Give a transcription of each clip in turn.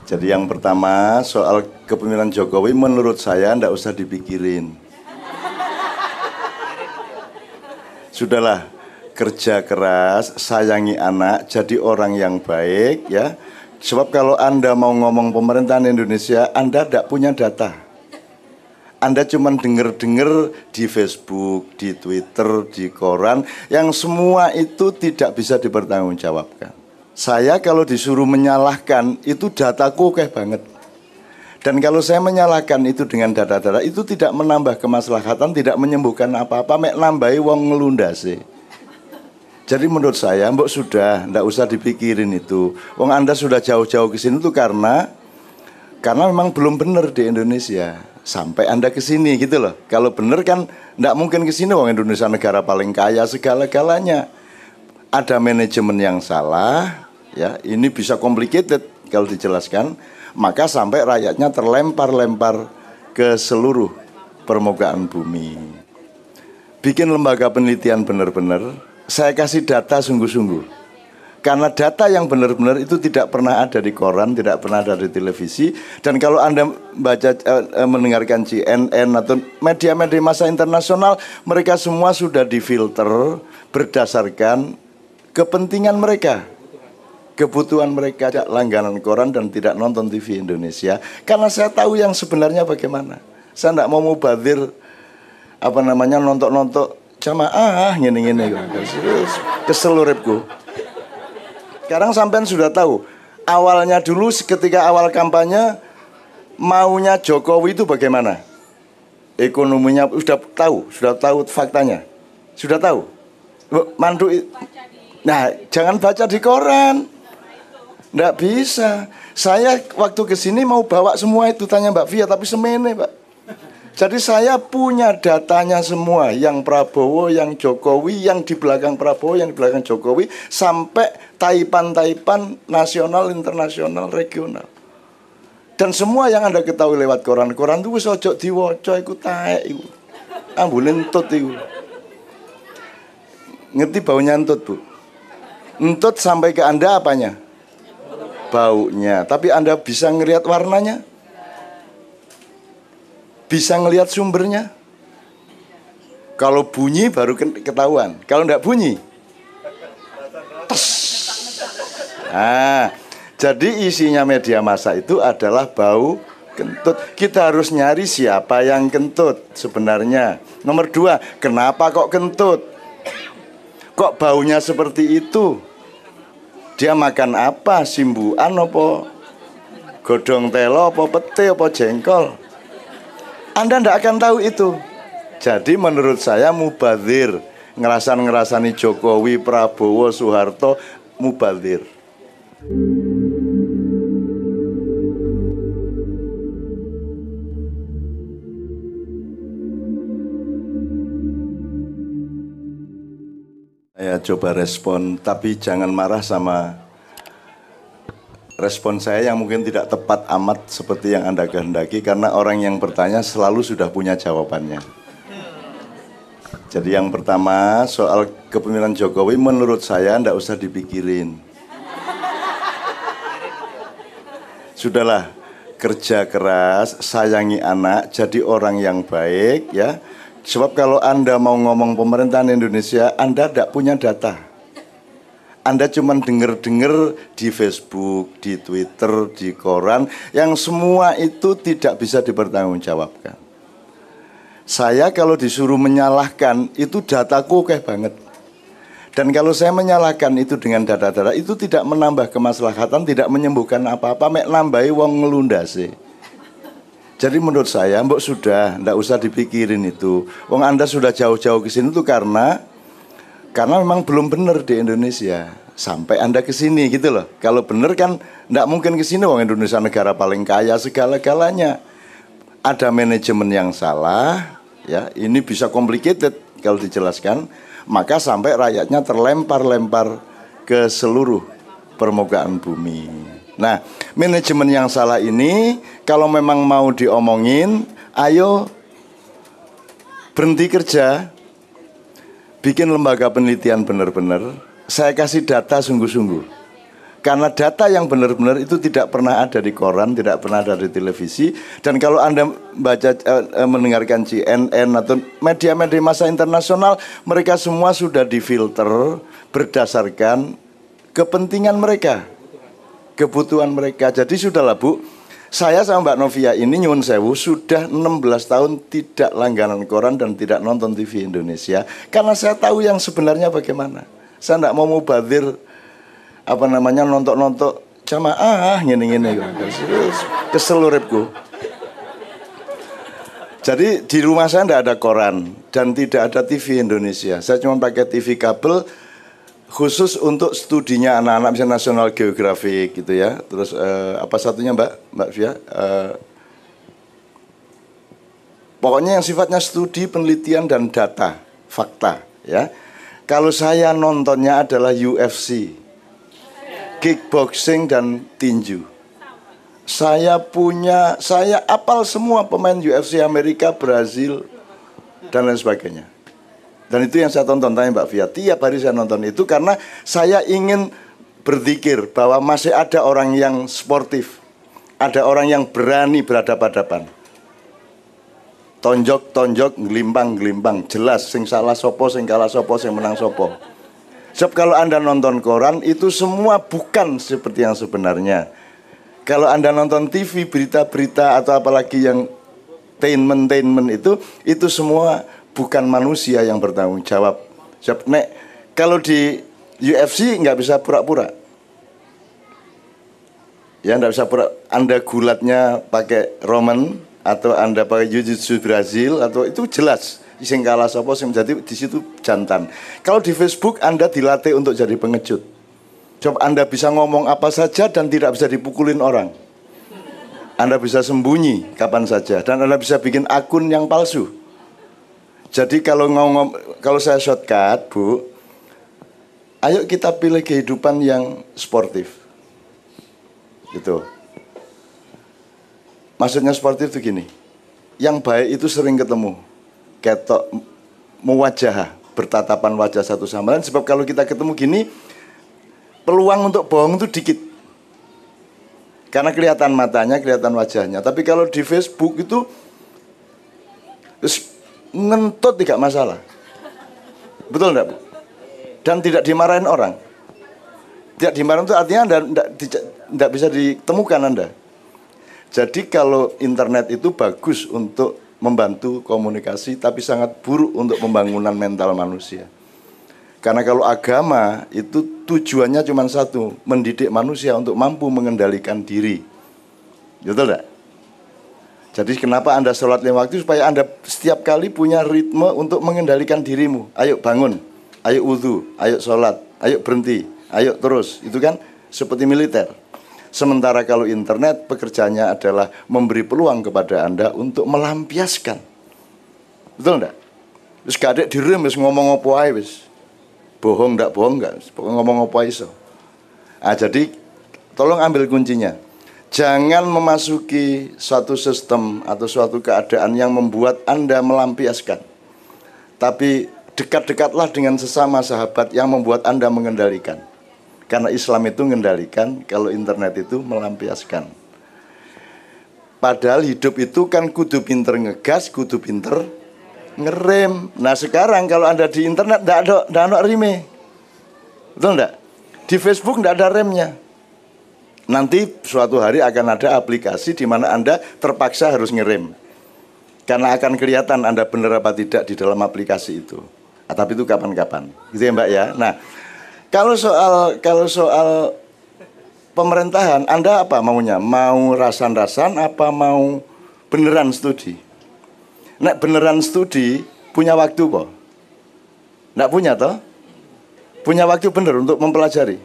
Jadi yang pertama soal kepemimpinan Jokowi menurut saya ndak usah dipikirin. Sudahlah, kerja keras, sayangi anak, jadi orang yang baik ya. Sebab kalau Anda mau ngomong pemerintahan Indonesia, Anda tidak punya data. Anda cuma dengar-dengar di Facebook, di Twitter, di koran, yang semua itu tidak bisa dipertanggungjawabkan. Saya kalau disuruh menyalahkan, itu dataku oke banget. Dan kalau saya menyalahkan itu dengan data-data, itu tidak menambah kemaslahatan, tidak menyembuhkan apa-apa, mek nambahi wong ngelundase. Jadi menurut saya, mbok sudah, ndak usah dipikirin itu. Wong Anda sudah jauh-jauh ke sini itu karena memang belum benar di Indonesia. Sampai Anda ke sini gitu loh. Kalau benar kan ndak mungkin ke sini, wong Indonesia negara paling kaya segala-galanya. Ada manajemen yang salah, ya. Ini bisa complicated kalau dijelaskan. Maka sampai rakyatnya terlempar-lempar ke seluruh permukaan bumi. Bikin lembaga penelitian benar-benar, saya kasih data sungguh-sungguh. Karena data yang benar-benar itu tidak pernah ada di koran, tidak pernah ada di televisi. Dan kalau Anda mendengarkan CNN atau media-media massa internasional, mereka semua sudah difilter berdasarkan kepentingan mereka, kebutuhan mereka, tidak langganan koran dan tidak nonton TV Indonesia. Karena saya tahu yang sebenarnya bagaimana. Saya tidak mau mubazir nonton jamaah ngene-ngene keseluripku. Sekarang sampean sudah tahu. Awalnya dulu ketika awal kampanye maunya Jokowi itu bagaimana? Ekonominya sudah tahu faktanya. Sudah tahu. Mandu. Nah, jangan baca di koran. Nggak bisa. Saya waktu ke sini mau bawa semua itu, tanya Mbak Fia, tapi semene Pak. Jadi saya punya datanya semua, yang Prabowo, yang Jokowi, yang di belakang Prabowo, yang di belakang Jokowi, sampai taipan-taipan nasional, internasional, regional. Dan semua yang Anda ketahui lewat koran-koran itu wis ojo diwaca iku taek iku. Ambune entut iku. Ngerti baunya entut, Bu? Entut sampai ke Anda apanya? Baunya. Tapi Anda bisa ngelihat warnanya? Bisa ngelihat sumbernya? Kalau bunyi baru ketahuan. Kalau enggak bunyi, tes. Nah, jadi isinya media massa itu adalah bau kentut. Kita harus nyari siapa yang kentut sebenarnya. Nomor 2, kenapa kok kentut? Kok baunya seperti itu? Dia makan apa? Simbuan apa? Godong telo apa pete apa jengkol? Anda tidak akan tahu itu. Jadi menurut saya mubazir, ngerasani Jokowi, Prabowo, Soeharto, mubazir. Saya coba respon, tapi jangan marah sama respon saya yang mungkin tidak tepat amat seperti yang Anda kehendaki, karena orang yang bertanya selalu sudah punya jawabannya. Jadi yang pertama soal kepemimpinan Jokowi menurut saya tidak usah dipikirin. Sudahlah, kerja keras, sayangi anak, jadi orang yang baik ya. Sebab kalau Anda mau ngomong pemerintahan Indonesia, Anda tidak punya data. Anda cuma dengar-dengar di Facebook, di Twitter, di koran, yang semua itu tidak bisa dipertanggungjawabkan. Saya kalau disuruh menyalahkan, itu dataku oke banget. Dan kalau saya menyalahkan itu dengan data-data, itu tidak menambah kemaslahatan, tidak menyembuhkan apa-apa, mek nambahi wong ngelundase. Jadi menurut saya, mbok sudah, ndak usah dipikirin itu. Wong Anda sudah jauh-jauh ke sini itu karena memang belum benar di Indonesia. Sampai Anda ke sini gitu loh. Kalau benar kan ndak mungkin ke sini, wong Indonesia negara paling kaya segala-galanya. Ada manajemen yang salah, ya. Ini bisa complicated kalau dijelaskan. Maka sampai rakyatnya terlempar-lempar ke seluruh permukaan bumi. Nah, manajemen yang salah ini kalau memang mau diomongin, ayo berhenti kerja, bikin lembaga penelitian benar-benar. Saya kasih data sungguh-sungguh. Karena data yang benar-benar itu tidak pernah ada di koran, tidak pernah ada di televisi. Dan kalau Anda mendengarkan CNN atau media-media massa internasional, mereka semua sudah difilter berdasarkan kepentingan mereka, kebutuhan mereka. Jadi sudahlah Bu, saya sama Mbak Novia ini nyuwun sewu sudah 16 tahun tidak langganan koran dan tidak nonton TV Indonesia. Karena saya tahu yang sebenarnya bagaimana. Saya tidak mau mubazir nonton jamaah ngene-ngene kesel uripku. Jadi di rumah saya tidak ada koran dan tidak ada TV Indonesia. Saya cuma pakai TV kabel khusus untuk studinya anak-anak misalnya National Geographic gitu ya. Terus apa satunya Mbak Fia? Pokoknya yang sifatnya studi, penelitian dan data, fakta ya. Kalau saya nontonnya adalah UFC, kickboxing dan tinju. Saya apal semua pemain UFC Amerika, Brazil dan lain sebagainya. Dan itu yang saya tonton, tanya Mbak Fia. Tiap hari saya nonton itu karena saya ingin berzikir bahwa masih ada orang yang sportif, ada orang yang berani berhadapan-hadapan. Tonjok, gelimbang, jelas sing salah sopo, sing kalah sopo, sing menang sopo. Sebab kalau Anda nonton koran itu semua bukan seperti yang sebenarnya. Kalau Anda nonton TV, berita-berita atau apalagi yang tainment itu semua bukan manusia yang bertanggung jawab. Sebab kalau di UFC nggak bisa pura-pura. Ya nggak bisa pura. Anda gulatnya pakai Roman atau Anda pakai Jiu-Jitsu Brazil atau itu jelas. Sing kalah sapa sing jadi di situ jantan. Kalau di Facebook Anda dilatih untuk jadi pengejut. Coba Anda bisa ngomong apa saja dan tidak bisa dipukulin orang. Anda bisa sembunyi kapan saja dan Anda bisa bikin akun yang palsu. Jadi kalau saya shortcut, Bu, ayo kita pilih kehidupan yang sportif. Gitu. Maksudnya sportif itu gini. Yang baik itu sering ketemu. Ketok muwajah, bertatapan wajah satu sama lain. Sebab kalau kita ketemu gini, peluang untuk bohong itu dikit. Karena kelihatan matanya, kelihatan wajahnya. Tapi kalau di Facebook itu ngentut tidak masalah. Betul enggak, Bu? Dan tidak dimarahin orang. Tidak dimarahin itu artinya Anda tidak bisa ditemukan Anda. Jadi kalau internet itu bagus untuk membantu komunikasi, tapi sangat buruk untuk pembangunan mental manusia. Karena kalau agama itu tujuannya cuma satu, mendidik manusia untuk mampu mengendalikan diri. Betul enggak? Jadi kenapa Anda sholat 5 waktu? Supaya Anda setiap kali punya ritme untuk mengendalikan dirimu. Ayo bangun, ayo wudhu, ayo sholat, ayo berhenti, ayo terus. Itu kan seperti militer. Sementara kalau internet pekerjaannya adalah memberi peluang kepada Anda untuk melampiaskan. Betul enggak? Terus gak ada direm, wis ngomong apa ae wis. Bohong enggak, ngomong apa iso. Jadi tolong ambil kuncinya. Jangan memasuki suatu sistem atau suatu keadaan yang membuat Anda melampiaskan. Tapi dekat-dekatlah dengan sesama sahabat yang membuat Anda mengendalikan. Karena Islam itu mengendalikan, kalau internet itu melampiaskan. Padahal hidup itu kan kudu pinter ngegas, kudu pinter ngerem. Nah sekarang kalau Anda di internet tidak ada rime. Betul enggak? Di Facebook tidak ada remnya. Nanti suatu hari akan ada aplikasi di mana Anda terpaksa harus ngerem. Karena akan kelihatan Anda benar apa tidak di dalam aplikasi itu. Tapi itu kapan-kapan. Gitu ya Mbak ya. Nah, kalau soal pemerintahan, Anda apa maunya? Mau rasan-rasan apa mau beneran studi? Nek beneran studi punya waktu kok? Nggak punya toh? Punya waktu bener untuk mempelajari.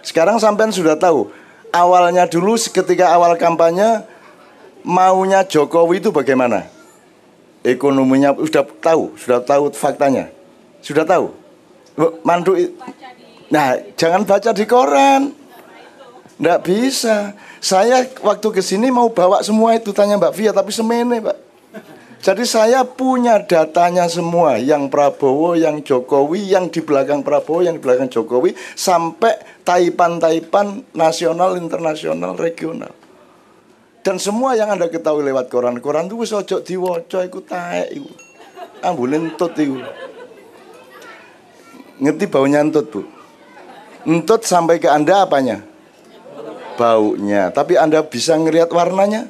Sekarang sampean sudah tahu. Awalnya dulu ketika awal kampanye maunya Jokowi itu bagaimana? Ekonominya sudah tahu faktanya. Sudah tahu. Mandu. Nah, jangan baca di koran. Nggak bisa. Saya waktu kesini mau bawa semua itu, tanya Mbak Fia, tapi semene Pak. Jadi saya punya datanya semua, yang Prabowo, yang Jokowi, yang di belakang Prabowo, yang di belakang Jokowi, sampai taipan-taipan nasional, internasional, regional. Dan semua yang Anda ketahui lewat koran-koran itu wis ojo diwaca iku taek iku. Ambune entut iku. Ngerti baunya entut, Bu? Entut sampai ke Anda apanya? Baunya. Tapi Anda bisa ngelihat warnanya?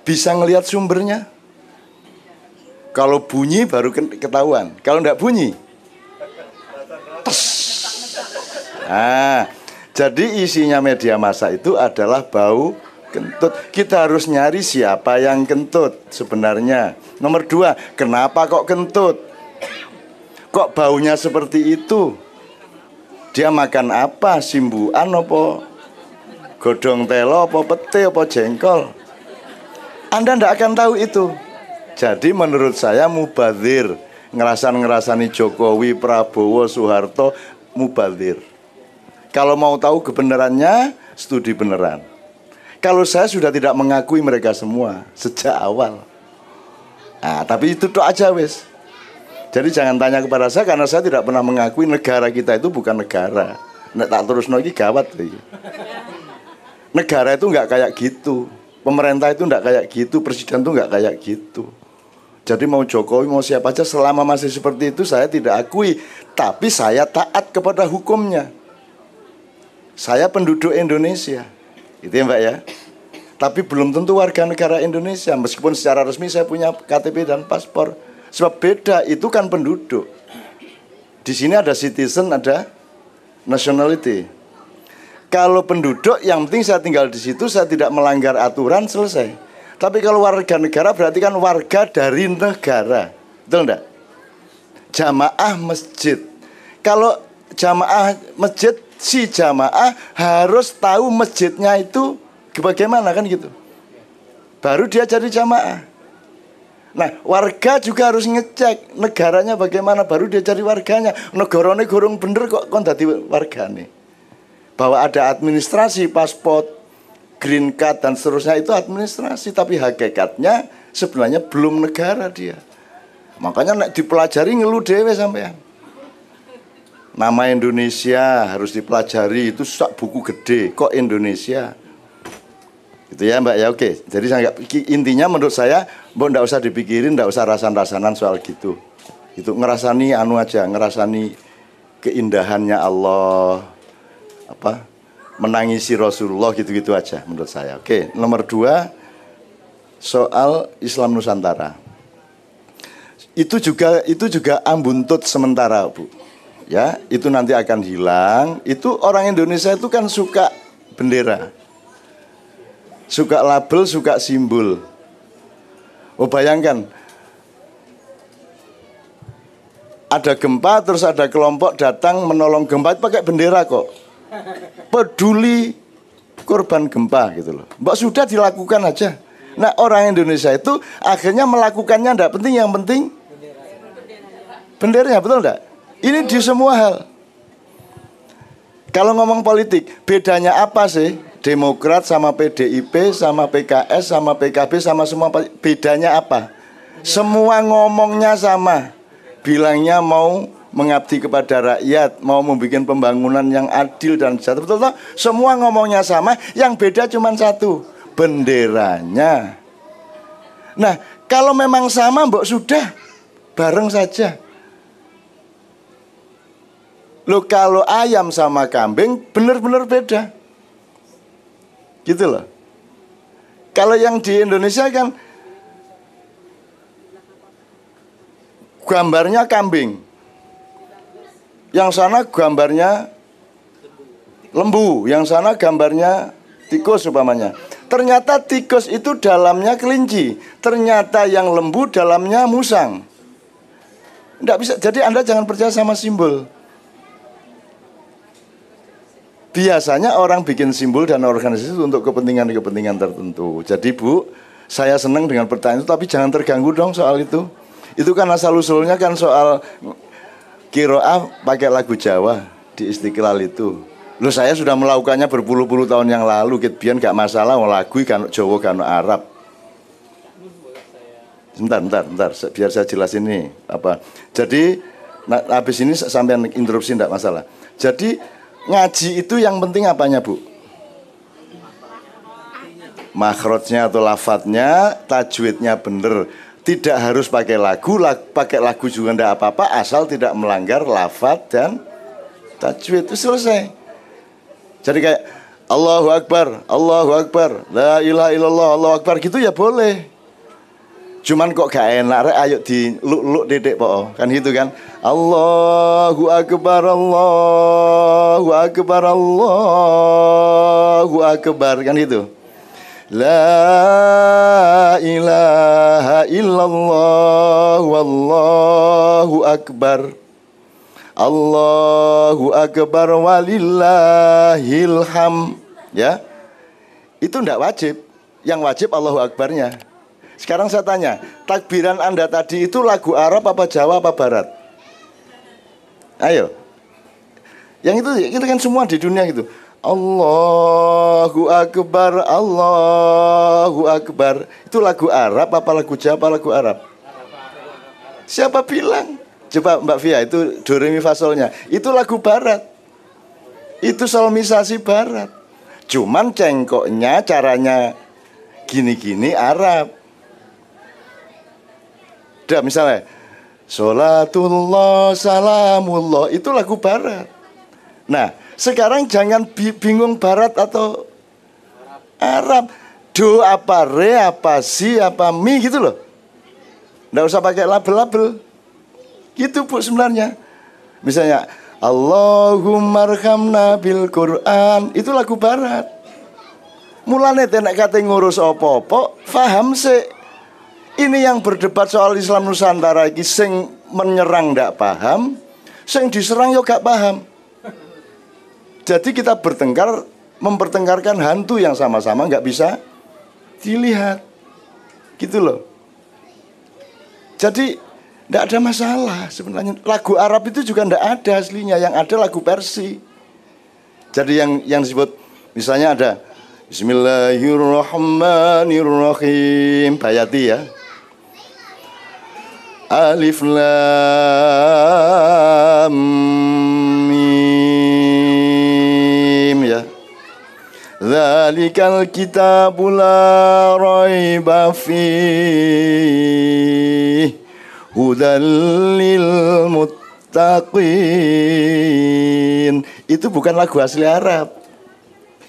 Bisa ngelihat sumbernya? Kalau bunyi baru ketahuan. Kalau enggak bunyi, tes. Jadi isinya media massa itu adalah bau kentut. Kita harus nyari siapa yang kentut sebenarnya. Nomor 2, kenapa kok kentut? Kok baunya seperti itu? Dia makan apa? Simbuan apa? Godong telo apa pete apa jengkol? Anda tidak akan tahu itu. Jadi menurut saya mubadzir. Ngerasani Jokowi, Prabowo, Soeharto, mubadzir. Kalau mau tahu kebenarannya, studi beneran. Kalau saya sudah tidak mengakui mereka semua sejak awal. Tapi itu tuh aja wes. Jadi jangan tanya kepada saya, karena saya tidak pernah mengakui negara kita itu bukan negara. Nek tak terus lagi gawat. Negara itu nggak kayak gitu. Pemerintah itu enggak kayak gitu, presiden itu enggak kayak gitu. Jadi mau Jokowi, mau siapa aja, selama masih seperti itu saya tidak akui. Tapi saya taat kepada hukumnya. Saya penduduk Indonesia. Itu ya Mbak ya. Tapi belum tentu warga negara Indonesia. Meskipun secara resmi saya punya KTP dan paspor. Sebab beda, itu kan penduduk. Di sini ada citizen, ada nationality. Kalau penduduk, yang penting saya tinggal di situ, saya tidak melanggar aturan, selesai. Tapi kalau warga negara berarti kan warga dari negara. Betul enggak? Jamaah masjid. Kalau jamaah masjid, si jamaah harus tahu masjidnya itu bagaimana kan gitu. Baru dia jadi jamaah. Nah, warga juga harus ngecek negaranya bagaimana, baru dia jadi warganya. Negarane gorong bener kok dadi wargane. Bahwa ada administrasi, paspor, green card dan seterusnya itu administrasi, tapi hakikatnya sebenarnya belum negara dia. Makanya nek dipelajari ngeluh dewe sampean. Nama Indonesia harus dipelajari, itu sak buku gede. Kok Indonesia? Gitu ya Mbak ya, oke. Jadi intinya menurut saya, Mbak ndak usah dipikirin, ndak usah rasan-rasanan soal gitu. Itu ngerasani anu aja, ngerasani keindahannya Allah. Menangisi Rasulullah, gitu-gitu aja menurut saya. Oke, nomor 2 soal Islam Nusantara. Itu juga ambuntut sementara, Bu. Ya, itu nanti akan hilang. Itu orang Indonesia itu kan suka bendera. Suka label, suka simbol. Bayangkan ada gempa, terus ada kelompok datang menolong gempa, pakai bendera kok. Peduli korban gempa gitu loh. Mbak sudah dilakukan aja. Nah orang Indonesia itu akhirnya melakukannya tidak penting, yang penting benderanya, betul enggak? Ini di semua hal. Kalau ngomong politik, bedanya apa sih? Demokrat sama PDIP sama PKS sama PKB sama semua, bedanya apa? Semua ngomongnya sama. Bilangnya mau mengabdi kepada rakyat, mau membuat pembangunan yang adil dan sejahtera. Betul tak? Semua ngomongnya sama, yang beda cuma satu, benderanya. Nah, kalau memang sama, mbok sudah bareng saja. Loh, kalau ayam sama kambing benar-benar beda. Gitu loh. Kalau yang di Indonesia kan gambarnya kambing, yang sana gambarnya lembu, yang sana gambarnya tikus umpamanya. Ternyata tikus itu dalamnya kelinci, ternyata yang lembu dalamnya musang. Nggak bisa. Jadi Anda jangan percaya sama simbol. Biasanya orang bikin simbol dan organisasi itu untuk kepentingan-kepentingan tertentu. Jadi Bu, saya senang dengan pertanyaan itu, tapi jangan terganggu dong soal itu. Itu kan asal-usulnya kan soal Kiroah pakai lagu Jawa di Istiqlal itu. Loh, saya sudah melakukannya berpuluh-puluh tahun yang lalu. Biar gak masalah, lagu kan Jawa kan Arab. Bentar, biar saya jelasin ini apa. Jadi habis ini sampai interupsi enggak masalah. Jadi ngaji itu yang penting apanya, Bu? Makhrajnya atau lafadznya, tajwidnya bener. Tidak harus pakai lagu juga enggak apa-apa asal tidak melanggar lafadz dan tajwid, itu selesai. Jadi kayak Allahu Akbar, la ilaha illallah, Allahu Akbar gitu ya boleh. Cuman kok gak enak rek, ayo di luk dedek po kan gitu kan. Allahu Akbar, Allahu Akbar, Allahu Akbar kan gitu. La ilaha illallah, wallahu akbar, Allahu akbar walillahil ham. Ya, itu ndak wajib. Yang wajib Allahu akbarnya. Sekarang saya tanya, takbiran Anda tadi itu lagu Arab apa Jawa apa Barat? Ayo. Yang itu kan semua di dunia gitu. Allahu Akbar, Allahu Akbar. Itu lagu Arab apa lagu Jawa apa lagu Arab? Siapa bilang? Coba Mbak Fia, itu do re mi fa solnya. Itu lagu Barat. Itu solmisasi Barat. Cuman cengkoknya caranya gini-gini Arab. Udah misalnya Sholatullah salamullah, itu lagu Barat. Nah sekarang jangan bingung Barat atau Arab. Do apa re apa si apa mi gitu loh. Nggak usah pakai label-label. Gitu Bu sebenarnya. Misalnya Allahumma arhamna bil Quran, itu lagu Barat. Mulane tenek kate ngurus opo-opo faham sih. Ini yang berdebat soal Islam Nusantara iki sing menyerang ndak paham, sing diserang yo gak paham. Jadi kita mempertengkarkan hantu yang sama-sama nggak bisa dilihat, gitu loh. Jadi nggak ada masalah sebenarnya. Lagu Arab itu juga nggak ada aslinya, yang ada lagu Persia. Jadi yang disebut misalnya ada Bismillahirrahmanirrahim, Bayati ya. Alif lam mim ya. Dzalikal kitabul la raiba fihi hudal lil muttaqin. Itu bukan lagu asli Arab.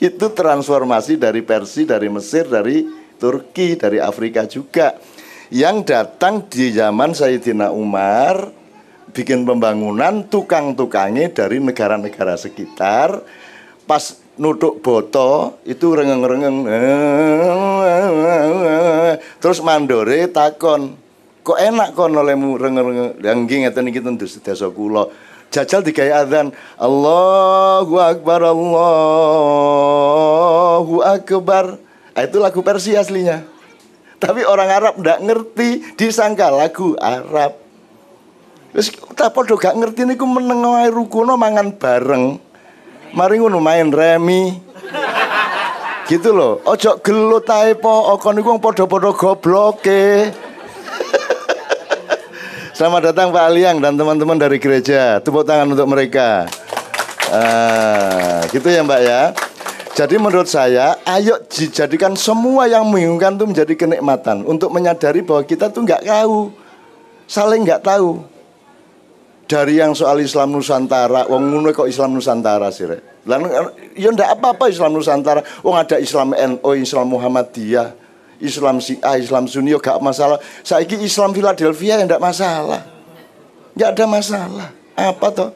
Itu transformasi dari Persia, dari Mesir, dari Turki, dari Afrika juga. Yang datang di zaman Sayyidina Umar, bikin pembangunan, tukang-tukangnya dari negara-negara sekitar. Pas nuduk boto itu rengeng-rengeng, terus mandore takon, kok enak kon olehmu rengeng-rengeng, nggih ngeten iki ten desa kula. Jajal digawe adzan, Allahu Akbar, Allahu Akbar. Itu lagu Persia aslinya. Tapi orang Arab ndak ngerti, disangka lagu Arab. Terus tak podo gak ngerti niku meneng wae rukuno mangan bareng. Mari ngono main remi. Gitu loh. Ojo gelut ae po, kon niku padha-padha gobloke. Selamat datang Pak Aliang dan teman-teman dari gereja. Tepuk tangan untuk mereka. Gitu ya Mbak ya. Jadi menurut saya, ayo dijadikan semua yang membingungkan itu menjadi kenikmatan. Untuk menyadari bahwa kita tuh nggak tahu, saling nggak tahu. Dari yang soal Islam Nusantara, wong ngono kok Islam Nusantara sih rek. Lah ya ndak apa-apa Islam Nusantara. Wong ada Islam NU, Islam Muhammadiyah, Islam Syiah, Islam Sunni yo gak masalah. Saiki Islam Philadelphia ya ndak masalah. Nggak ada masalah. Apa toh?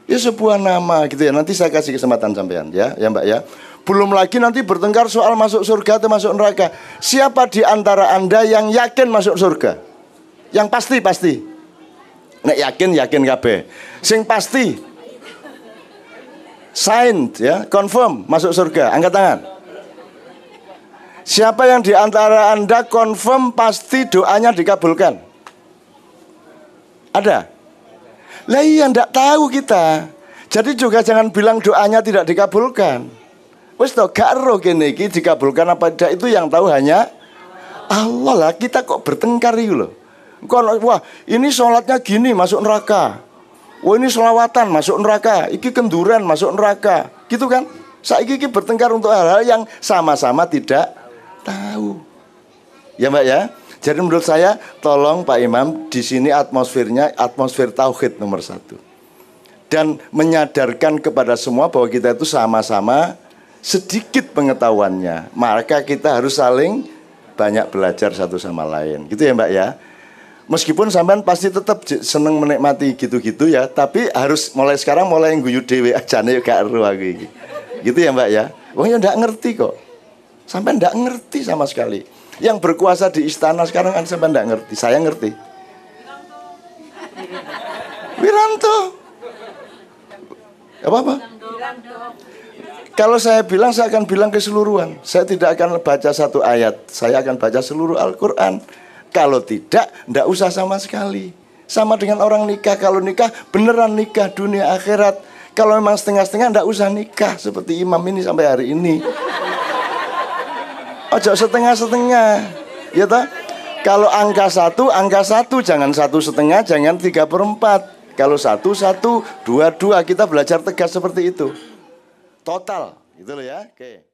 Ya sebuah nama gitu ya. Nanti saya kasih kesempatan sampean ya Mbak ya. Belum lagi nanti bertengkar soal masuk surga atau masuk neraka. Siapa di antara Anda yang yakin masuk surga? Yang pasti. Nek yakin kabeh. Sing pasti. Signed ya, confirm masuk surga. Angkat tangan. Siapa yang di antara Anda confirm pasti doanya dikabulkan? Ada? Lah iya ndak tahu kita. Jadi juga jangan bilang doanya tidak dikabulkan. Wis to gak ero kene iki dikabulkan apa tidak, itu yang tahu hanya Allah lah, kita kok bertengkar itu loh. Wah ini sholatnya gini masuk neraka. Wah ini sholawatan masuk neraka. Iki kenduran masuk neraka. Gitu kan? Saiki iki bertengkar untuk hal-hal yang sama-sama tidak tahu. Ya Mbak ya. Jadi menurut saya tolong Pak Imam di sini atmosfernya atmosfer tauhid nomor 1. Dan menyadarkan kepada semua bahwa kita itu sama-sama sedikit pengetahuannya. Maka kita harus saling banyak belajar satu sama lain. Gitu ya Mbak ya. Meskipun sampean pasti tetap seneng menikmati gitu-gitu ya, tapi harus mulai sekarang mulai guyu dhewe ajane gak ero aku iki. Gitu ya Mbak ya. Wong ya ndak ngerti kok. Sampean ndak ngerti sama sekali. Yang berkuasa di istana sekarang kan sampean ndak ngerti. Saya ngerti. Wiranto. Apa? Kalau saya bilang, saya akan bilang keseluruhan. Saya tidak akan baca satu ayat. Saya akan baca seluruh Al-Quran. Kalau tidak, ndak usah sama sekali. Sama dengan orang nikah. Kalau nikah, beneran nikah dunia akhirat. Kalau memang setengah-setengah, ndak usah nikah. Seperti imam ini sampai hari ini. Ojo setengah-setengah. Ya toh? Kalau angka satu, jangan 1,5, jangan 3/4. Kalau 1, 2, 2, kita belajar tegas seperti itu. Total, gitu loh ya. Oke.